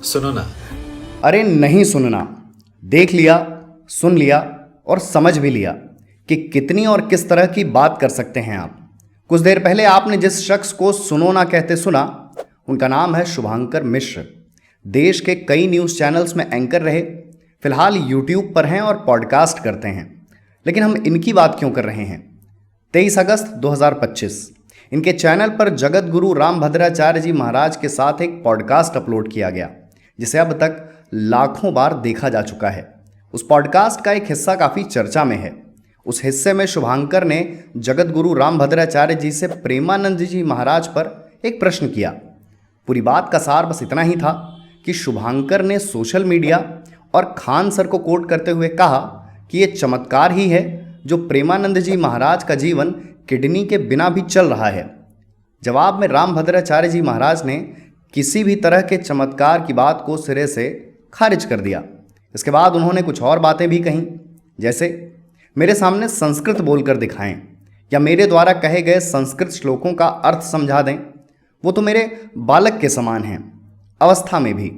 सुनो ना। अरे नहीं सुनना। देख लिया, सुन लिया और समझ भी लिया कि कितनी और किस तरह की बात कर सकते हैं आप। कुछ देर पहले आपने जिस शख्स को सुनो ना कहते सुना, उनका नाम है शुभांकर मिश्र। देश के कई न्यूज़ चैनल्स में एंकर रहे, फिलहाल यूट्यूब पर हैं और पॉडकास्ट करते हैं। लेकिन हम इनकी बात क्यों कर रहे हैं? 23 अगस्त 2025 इनके चैनल पर जगत गुरु रामभद्राचार्य जी महाराज के साथ एक पॉडकास्ट अपलोड किया गया, जिसे अब तक लाखों बार देखा जा चुका है। उस पॉडकास्ट का एक हिस्सा काफ़ी चर्चा में है। उस हिस्से में शुभांकर ने जगत गुरु रामभद्राचार्य जी से प्रेमानंद जी महाराज पर एक प्रश्न किया। पूरी बात का सार बस इतना ही था कि शुभांकर ने सोशल मीडिया और खान सर को कोट करते हुए कहा कि ये चमत्कार ही है जो प्रेमानंद जी महाराज का जीवन किडनी के बिना भी चल रहा है। जवाब में रामभद्राचार्य जी महाराज ने किसी भी तरह के चमत्कार की बात को सिरे से खारिज कर दिया। इसके बाद उन्होंने कुछ और बातें भी कहीं, जैसे मेरे सामने संस्कृत बोलकर दिखाएं या मेरे द्वारा कहे गए संस्कृत श्लोकों का अर्थ समझा दें, वो तो मेरे बालक के समान हैं, अवस्था में भी।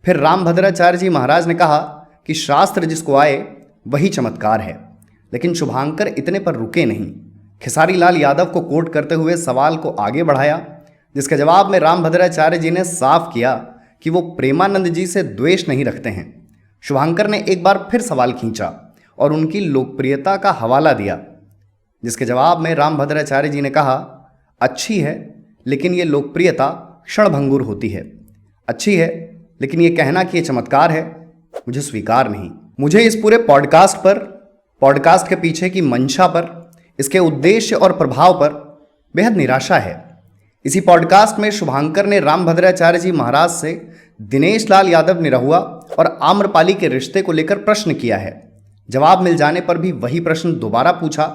फिर रामभद्राचार्य जी महाराज ने कहा कि शास्त्र जिसको आए वही चमत्कार है। लेकिन शुभांकर इतने पर रुके नहीं, खेसारी लाल यादव को कोट करते हुए सवाल को आगे बढ़ाया, जिसके जवाब में रामभद्राचार्य जी ने साफ किया कि वो प्रेमानंद जी से द्वेष नहीं रखते हैं। शुभांकर ने एक बार फिर सवाल खींचा और उनकी लोकप्रियता का हवाला दिया, जिसके जवाब में रामभद्राचार्य जी ने कहा, अच्छी है लेकिन ये लोकप्रियता क्षणभंगुर होती है। अच्छी है लेकिन ये कहना कि ये चमत्कार है, मुझे स्वीकार नहीं। मुझे इस पूरे पॉडकास्ट पर, पॉडकास्ट के पीछे की मंशा पर, इसके उद्देश्य और प्रभाव पर बेहद निराशा है। इसी पॉडकास्ट में शुभांकर ने रामभद्राचार्य जी महाराज से दिनेश लाल यादव निरहुआ और आम्रपाली के रिश्ते को लेकर प्रश्न किया है। जवाब मिल जाने पर भी वही प्रश्न दोबारा पूछा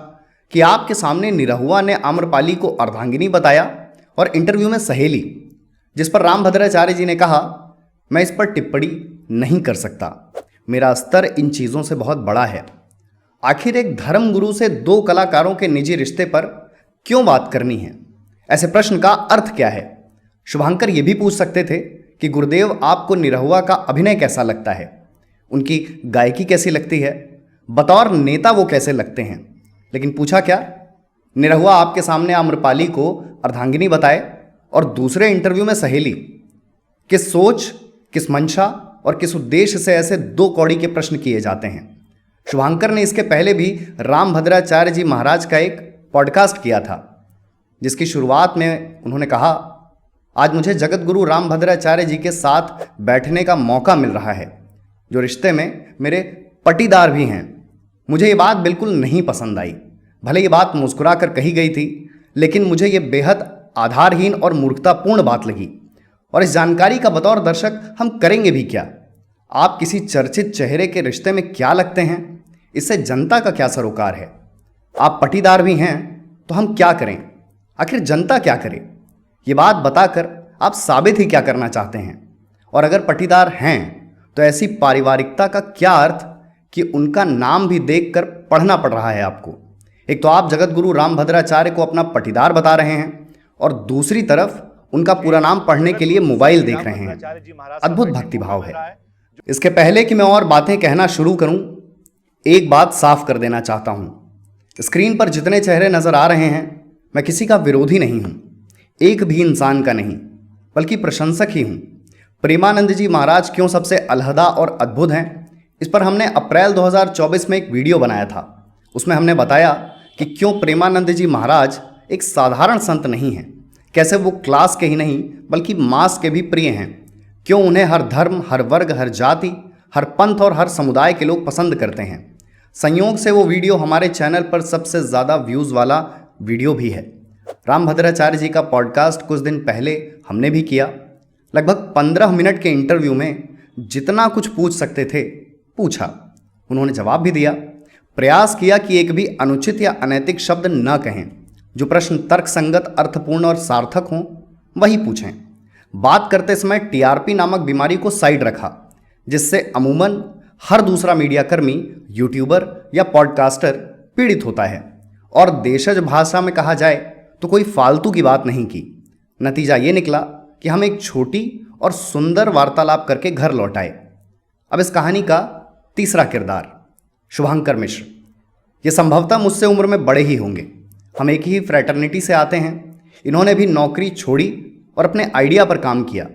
कि आपके सामने निरहुआ ने आम्रपाली को अर्धांगिनी बताया और इंटरव्यू में सहेली, जिस पर रामभद्राचार्य जी ने कहा, मैं इस पर टिप्पणी नहीं कर सकता, मेरा स्तर इन चीज़ों से बहुत बड़ा है। आखिर एक धर्मगुरु से दो कलाकारों के निजी रिश्ते पर क्यों बात करनी है? ऐसे प्रश्न का अर्थ क्या है? शुभांकर ये भी पूछ सकते थे कि गुरुदेव आपको निरहुआ का अभिनय कैसा लगता है, उनकी गायकी कैसी लगती है, बतौर नेता वो कैसे लगते हैं। लेकिन पूछा क्या? निरहुआ आपके सामने आम्रपाली को अर्धांगिनी बताए और दूसरे इंटरव्यू में सहेली। किस सोच, किस मंशा और किस उद्देश्य से ऐसे दो कौड़ी के प्रश्न किए जाते हैं? शुभांकर ने इसके पहले भी रामभद्राचार्य जी महाराज का एक पॉडकास्ट किया था, जिसकी शुरुआत में उन्होंने कहा, आज मुझे जगत गुरु रामभद्राचार्य जी के साथ बैठने का मौका मिल रहा है, जो रिश्ते में मेरे पटीदार भी हैं। मुझे ये बात बिल्कुल नहीं पसंद आई। भले ये बात मुस्कुरा कर कही गई थी, लेकिन मुझे ये बेहद आधारहीन और मूर्खतापूर्ण बात लगी। और इस जानकारी का बतौर दर्शक हम करेंगे भी क्या? आप किसी चर्चित चेहरे के रिश्ते में क्या लगते हैं, इससे जनता का क्या सरोकार है? आप पटीदार भी हैं तो हम क्या करें? आखिर जनता क्या करे? ये बात बताकर आप साबित ही क्या करना चाहते हैं? और अगर पटीदार हैं तो ऐसी पारिवारिकता का क्या अर्थ कि उनका नाम भी देखकर पढ़ना पड़ रहा है आपको? एक तो आप जगत गुरु रामभद्राचार्य को अपना पटीदार बता रहे हैं और दूसरी तरफ उनका पूरा नाम पढ़ने के लिए मोबाइल देख रहे हैं। अद्भुत भक्तिभाव है। इसके पहले कि मैं और बातें कहना शुरू करूं, एक बात साफ कर देना चाहता हूं। स्क्रीन पर जितने चेहरे नजर आ रहे हैं, मैं किसी का विरोधी नहीं हूं, एक भी इंसान का नहीं, बल्कि प्रशंसक ही हूं। प्रेमानंद जी महाराज क्यों सबसे अलहदा और अद्भुत हैं, इस पर हमने अप्रैल 2024 में एक वीडियो बनाया था। उसमें हमने बताया कि क्यों प्रेमानंद जी महाराज एक साधारण संत नहीं हैं, कैसे वो क्लास के ही नहीं बल्कि मास के भी प्रिय हैं, क्यों उन्हें हर धर्म, हर वर्ग, हर जाति, हर पंथ और हर समुदाय के लोग पसंद करते हैं। संयोग से वो वीडियो हमारे चैनल पर सबसे ज़्यादा व्यूज़ वाला वीडियो भी है। रामभद्राचार्य जी का पॉडकास्ट कुछ दिन पहले हमने भी किया। लगभग 15 मिनट के इंटरव्यू में जितना कुछ पूछ सकते थे पूछा, उन्होंने जवाब भी दिया। प्रयास किया कि एक भी अनुचित या अनैतिक शब्द न कहें, जो प्रश्न तर्कसंगत, अर्थपूर्ण और सार्थक हों वही पूछें। बात करते समय टीआरपी नामक बीमारी को साइड रखा, जिससे अमूमन हर दूसरा मीडियाकर्मी, यूट्यूबर या पॉडकास्टर पीड़ित होता है। और देशज भाषा में कहा जाए तो कोई फालतू की बात नहीं की। नतीजा ये निकला कि हम एक छोटी और सुंदर वार्तालाप करके घर लौट आए। अब इस कहानी का तीसरा किरदार शुभंकर मिश्र। ये संभवतः मुझसे उम्र में बड़े ही होंगे, हम एक ही फ्रैटर्निटी से आते हैं। इन्होंने भी नौकरी छोड़ी और अपने आइडिया पर काम किया,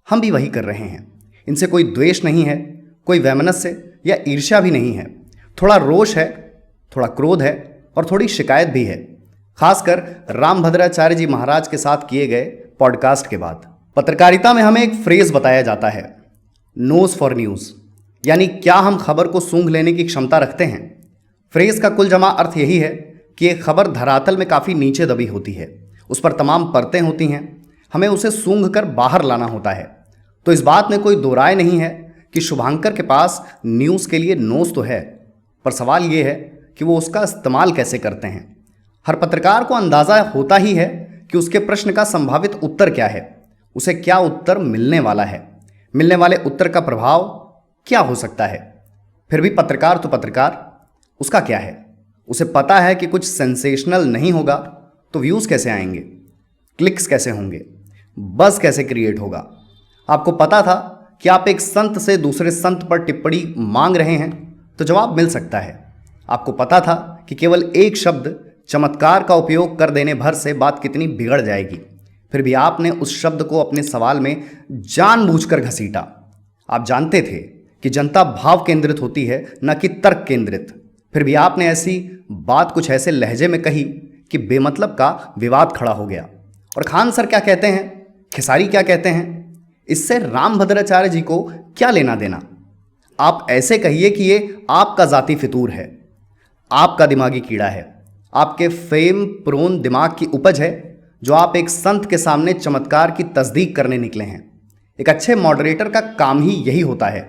हम भी वही कर रहे हैं। इनसे कोई द्वेष नहीं है, कोई वैमनस्य या ईर्ष्या भी नहीं है। थोड़ा रोष है, थोड़ा क्रोध है और थोड़ी शिकायत भी है, खासकर रामभद्राचार्य जी महाराज के साथ किए गए पॉडकास्ट के बाद। पत्रकारिता में हमें एक फ्रेज बताया जाता है, नोज फॉर न्यूज़, यानी क्या हम खबर को सूंघ लेने की क्षमता रखते हैं। फ्रेज का कुल जमा अर्थ यही है कि एक खबर धरातल में काफ़ी नीचे दबी होती है, उस पर तमाम परतें होती हैं, हमें उसे सूंघ कर बाहर लाना होता है। तो इस बात में कोई दो राय नहीं है कि शुभंकर के पास न्यूज़ के लिए नोज तो है, पर सवाल ये है कि वो उसका इस्तेमाल कैसे करते हैं। हर पत्रकार को अंदाज़ा होता ही है कि उसके प्रश्न का संभावित उत्तर क्या है, उसे क्या उत्तर मिलने वाला है, मिलने वाले उत्तर का प्रभाव क्या हो सकता है। फिर भी पत्रकार तो पत्रकार, उसका क्या है, उसे पता है कि कुछ सेंसेशनल नहीं होगा तो व्यूज़ कैसे आएंगे, क्लिक्स कैसे होंगे, बज़ कैसे क्रिएट होगा। आपको पता था कि आप एक संत से दूसरे संत पर टिप्पणी मांग रहे हैं तो जवाब मिल सकता है। आपको पता था कि केवल एक शब्द चमत्कार का उपयोग कर देने भर से बात कितनी बिगड़ जाएगी, फिर भी आपने उस शब्द को अपने सवाल में जानबूझकर घसीटा। आप जानते थे कि जनता भाव केंद्रित होती है, न कि तर्क केंद्रित, फिर भी आपने ऐसी बात कुछ ऐसे लहजे में कही कि बेमतलब का विवाद खड़ा हो गया। और खान सर क्या कहते हैं, खेसारी क्या कहते हैं, इससे रामभद्राचार्य जी को क्या लेना देना। आप ऐसे कहिए कि ये आपका जाति फितूर है, आपका दिमागी कीड़ा है, आपके फेम प्रोन दिमाग की उपज है, जो आप एक संत के सामने चमत्कार की तस्दीक करने निकले हैं। एक अच्छे मॉडरेटर का काम ही यही होता है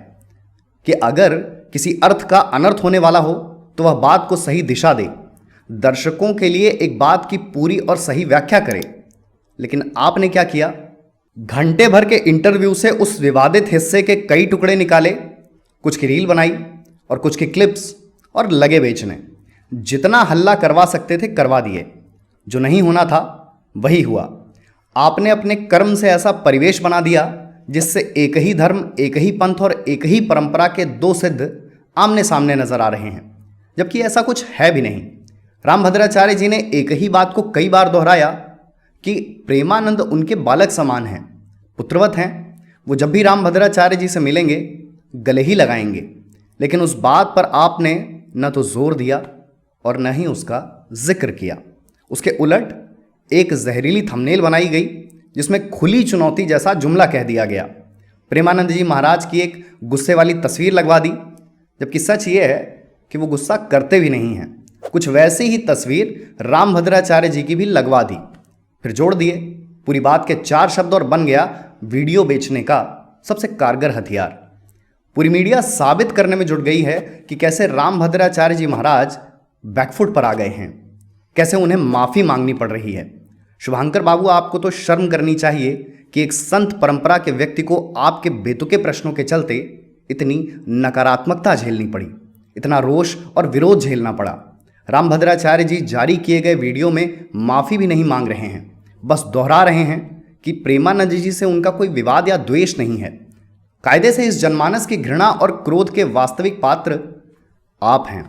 कि अगर किसी अर्थ का अनर्थ होने वाला हो तो वह बात को सही दिशा दे, दर्शकों के लिए एक बात की पूरी और सही व्याख्या करे। लेकिन आपने क्या किया, घंटे भर के इंटरव्यू से उस विवादित हिस्से के कई टुकड़े निकाले, कुछ की रील बनाई और कुछ की क्लिप्स, और लगे बेचने। जितना हल्ला करवा सकते थे करवा दिए, जो नहीं होना था वही हुआ। आपने अपने कर्म से ऐसा परिवेश बना दिया जिससे एक ही धर्म, एक ही पंथ और एक ही परंपरा के दो सिद्ध आमने सामने नजर आ रहे हैं, जबकि ऐसा कुछ है भी नहीं। रामभद्राचार्य जी ने एक ही बात को कई बार दोहराया कि प्रेमानंद उनके बालक समान हैं, पुत्रवत हैं। वो जब भी रामभद्राचार्य जी से मिलेंगे गले ही लगाएंगे। लेकिन उस बात पर आपने न तो जोर दिया और न ही उसका जिक्र किया। उसके उलट एक जहरीली थंबनेल बनाई गई जिसमें खुली चुनौती जैसा जुमला कह दिया गया। प्रेमानंद जी महाराज की एक गुस्से वाली तस्वीर लगवा दी, जबकि सच ये है कि वो गुस्सा करते भी नहीं हैं। कुछ वैसी ही तस्वीर रामभद्राचार्य जी की भी लगवा दी, फिर जोड़ दिए पूरी बात के 4 शब्द और बन गया वीडियो बेचने का सबसे कारगर हथियार। पूरी मीडिया साबित करने में जुट गई है कि कैसे रामभद्राचार्य जी महाराज बैकफुट पर आ गए हैं, कैसे उन्हें माफ़ी मांगनी पड़ रही है। शुभंकर बाबू, आपको तो शर्म करनी चाहिए कि एक संत परंपरा के व्यक्ति को आपके बेतुके प्रश्नों के चलते इतनी नकारात्मकता झेलनी पड़ी, इतना रोष और विरोध झेलना पड़ा। रामभद्राचार्य जी जारी किए गए वीडियो में माफ़ी भी नहीं मांग रहे हैं, बस दोहरा रहे हैं कि प्रेमानंद जी से उनका कोई विवाद या द्वेष नहीं है। कायदे से इस जनमानस की घृणा और क्रोध के वास्तविक पात्र आप हैं।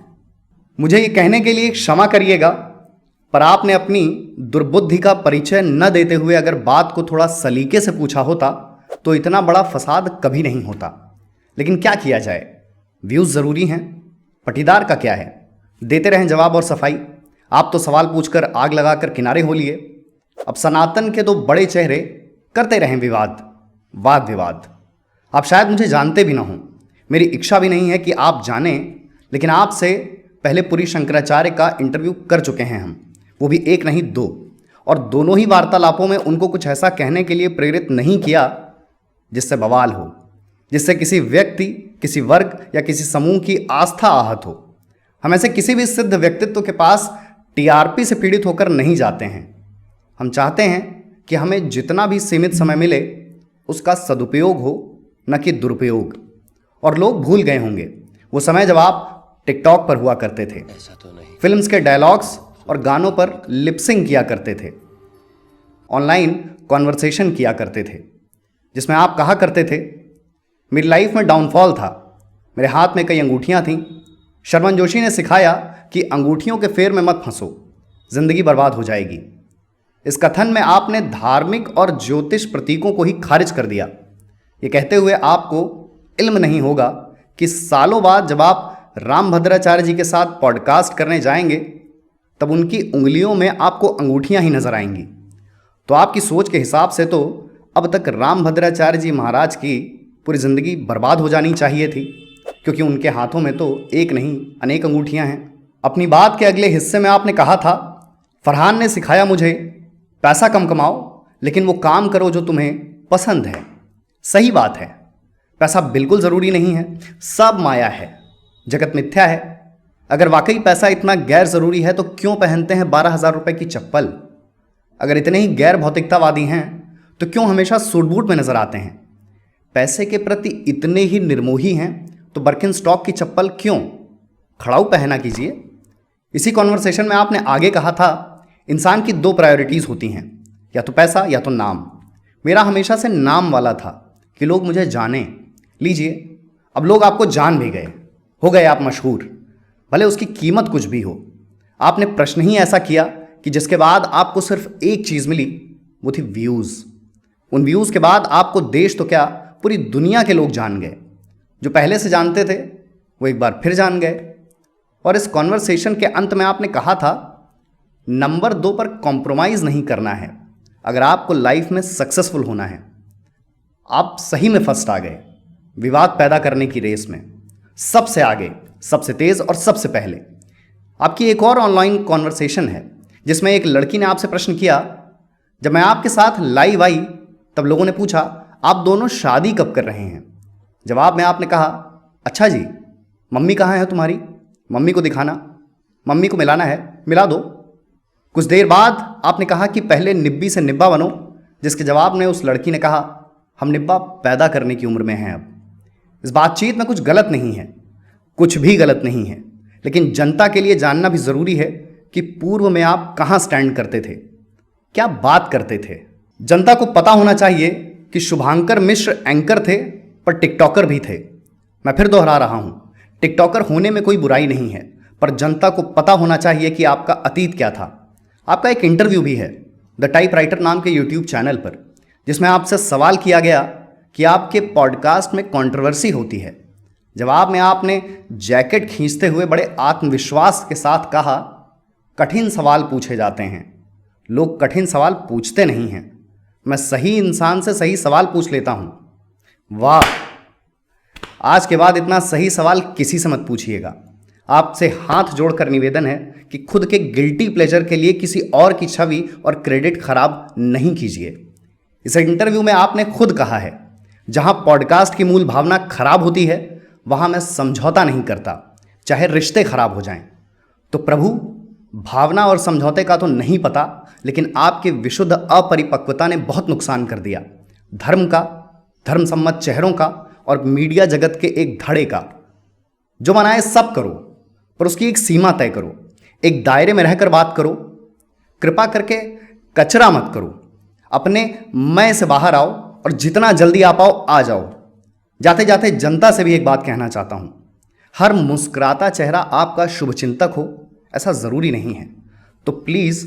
मुझे ये कहने के लिए क्षमा करिएगा, पर आपने अपनी दुर्बुद्धि का परिचय न देते हुए अगर बात को थोड़ा सलीके से पूछा होता तो इतना बड़ा फसाद कभी नहीं होता। लेकिन क्या किया जाए, व्यूज़ ज़रूरी हैं, पटीदार का क्या है, देते रहें जवाब और सफाई। आप तो सवाल पूछकर आग लगाकर किनारे हो लिए। अब सनातन के 2 बड़े चेहरे करते रहें विवाद, वाद विवाद। आप शायद मुझे जानते भी ना हों, मेरी इच्छा भी नहीं है कि आप जानें, लेकिन आपसे पहले पुरी शंकराचार्य का इंटरव्यू कर चुके हैं हम, वो भी 1 नहीं 2, और दोनों ही वार्तालापों में उनको कुछ ऐसा कहने के लिए प्रेरित नहीं किया जिससे बवाल हो, जिससे किसी व्यक्ति, किसी वर्ग या किसी समूह की आस्था आहत हो। हम ऐसे किसी भी सिद्ध व्यक्तित्व के पास टीआरपी से पीड़ित होकर नहीं जाते हैं। हम चाहते हैं कि हमें जितना भी सीमित समय मिले उसका सदुपयोग हो, न कि दुरुपयोग। और लोग भूल गए होंगे वो समय जब आप टिकटॉक पर हुआ करते थे, फिल्म्स के डायलॉग्स और गानों पर लिपसिंग किया करते थे, ऑनलाइन कॉन्वर्सेशन किया करते थे, जिसमें आप कहा करते थे, मेरी लाइफ में डाउनफॉल था, मेरे हाथ में कई अंगूठियां थीं। शरमन जोशी ने सिखाया कि अंगूठियों के फेर में मत फंसो, जिंदगी बर्बाद हो जाएगी। इस कथन में आपने धार्मिक और ज्योतिष प्रतीकों को ही खारिज कर दिया, ये कहते हुए आपको इल्म नहीं होगा कि सालों बाद जब आप रामभद्राचार्य जी के साथ पॉडकास्ट करने जाएंगे तब उनकी उंगलियों में आपको अंगूठियां ही नजर आएंगी। तो आपकी सोच के हिसाब से तो अब तक रामभद्राचार्य जी महाराज की पूरी जिंदगी बर्बाद हो जानी चाहिए थी, क्योंकि उनके हाथों में तो एक नहीं अनेक अंगूठियां हैं। अपनी बात के अगले हिस्से में आपने कहा था, फरहान ने सिखाया मुझे पैसा कम कमाओ लेकिन वो काम करो जो तुम्हें पसंद है। सही बात है, पैसा बिल्कुल ज़रूरी नहीं है, सब माया है, जगत मिथ्या है। अगर वाकई पैसा इतना गैर ज़रूरी है तो क्यों पहनते हैं 12,000 रुपए की चप्पल? अगर इतने ही गैर भौतिकतावादी हैं तो क्यों हमेशा सूट बूट में नजर आते हैं? पैसे के प्रति इतने ही निर्मोही हैं तो बर्किन स्टॉक की चप्पल क्यों? खड़ाऊ पहना कीजिए। इसी कॉन्वर्सेशन में आपने आगे कहा था, इंसान की 2 प्रायोरिटीज़ होती हैं, या तो पैसा या तो नाम। मेरा हमेशा से नाम वाला था कि लोग मुझे जानें। लीजिए, अब लोग आपको जान भी गए, हो गए आप मशहूर, भले उसकी कीमत कुछ भी हो। आपने प्रश्न ही ऐसा किया कि जिसके बाद आपको सिर्फ एक चीज़ मिली, वो थी व्यूज़। उन व्यूज़ के बाद आपको देश तो क्या पूरी दुनिया के लोग जान गए। जो पहले से जानते थे वो एक बार फिर जान गए। और इस कॉन्वर्सेशन के अंत में आपने कहा था, नंबर 2 पर कॉम्प्रोमाइज़ नहीं करना है अगर आपको लाइफ में सक्सेसफुल होना है। आप सही में फर्स्ट आ गए विवाद पैदा करने की रेस में, सबसे आगे, सबसे तेज और सबसे पहले। आपकी एक और ऑनलाइन कॉन्वर्सेशन है जिसमें एक लड़की ने आपसे प्रश्न किया, जब मैं आपके साथ लाइव आई तब लोगों ने पूछा आप दोनों शादी कब कर रहे हैं? जवाब में आपने कहा, अच्छा जी, मम्मी कहाँ है तुम्हारी? मम्मी को दिखाना, मम्मी को मिलाना है, मिला दो। कुछ देर बाद आपने कहा कि पहले निब्बी से निब्बा बनो, जिसके जवाब में उस लड़की ने कहा, हम निब्बा पैदा करने की उम्र में हैं अब। इस बातचीत में कुछ गलत नहीं है, कुछ भी गलत नहीं है, लेकिन जनता के लिए जानना भी ज़रूरी है कि पूर्व में आप कहाँ स्टैंड करते थे, क्या बात करते थे। जनता को पता होना चाहिए कि शुभांकर मिश्र एंकर थे पर टिकटॉकर भी थे। मैं फिर दोहरा रहा हूँ, टिकटॉकर होने में कोई बुराई नहीं है, पर जनता को पता होना चाहिए कि आपका अतीत क्या था। आपका एक इंटरव्यू भी है द टाइपराइटर नाम के यूट्यूब चैनल पर, जिसमें आपसे सवाल किया गया कि आपके पॉडकास्ट में कंट्रोवर्सी होती है। जवाब में आपने जैकेट खींचते हुए बड़े आत्मविश्वास के साथ कहा, कठिन सवाल पूछे जाते हैं, लोग कठिन सवाल पूछते नहीं हैं, मैं सही इंसान से सही सवाल पूछ लेता हूं। वाह, आज के बाद इतना सही सवाल किसी से मत पूछिएगा। आपसे हाथ जोड़कर निवेदन है कि खुद के गिल्टी प्लेजर के लिए किसी और की छवि और क्रेडिट खराब नहीं कीजिए। इस इंटरव्यू में आपने खुद कहा है, जहां पॉडकास्ट की मूल भावना खराब होती है वहां मैं समझौता नहीं करता, चाहे रिश्ते खराब हो जाएं। तो प्रभु, भावना और समझौते का तो नहीं पता, लेकिन आपकी विशुद्ध अपरिपक्वता ने बहुत नुकसान कर दिया। धर्म का, धर्म सम्मत चेहरों का और मीडिया जगत के एक धड़े का। जो मनाए सब करो, पर उसकी एक सीमा तय करो, एक दायरे में रहकर बात करो। कृपा करके कचरा मत करो, अपने मैं से बाहर आओ और जितना जल्दी आ पाओ आ जाओ। जाते जाते जनता से भी एक बात कहना चाहता हूं, हर मुस्कुराता चेहरा आपका शुभचिंतक हो ऐसा ज़रूरी नहीं है। तो प्लीज़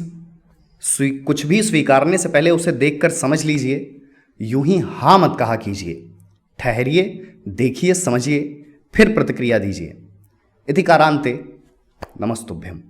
कुछ भी स्वीकारने से पहले उसे देखकर समझ लीजिए, यूं ही हाँ मत कहा कीजिए। ठहरिए, देखिए, समझिए, फिर प्रतिक्रिया दीजिए। इति कारांते नमस्तुभ्यम।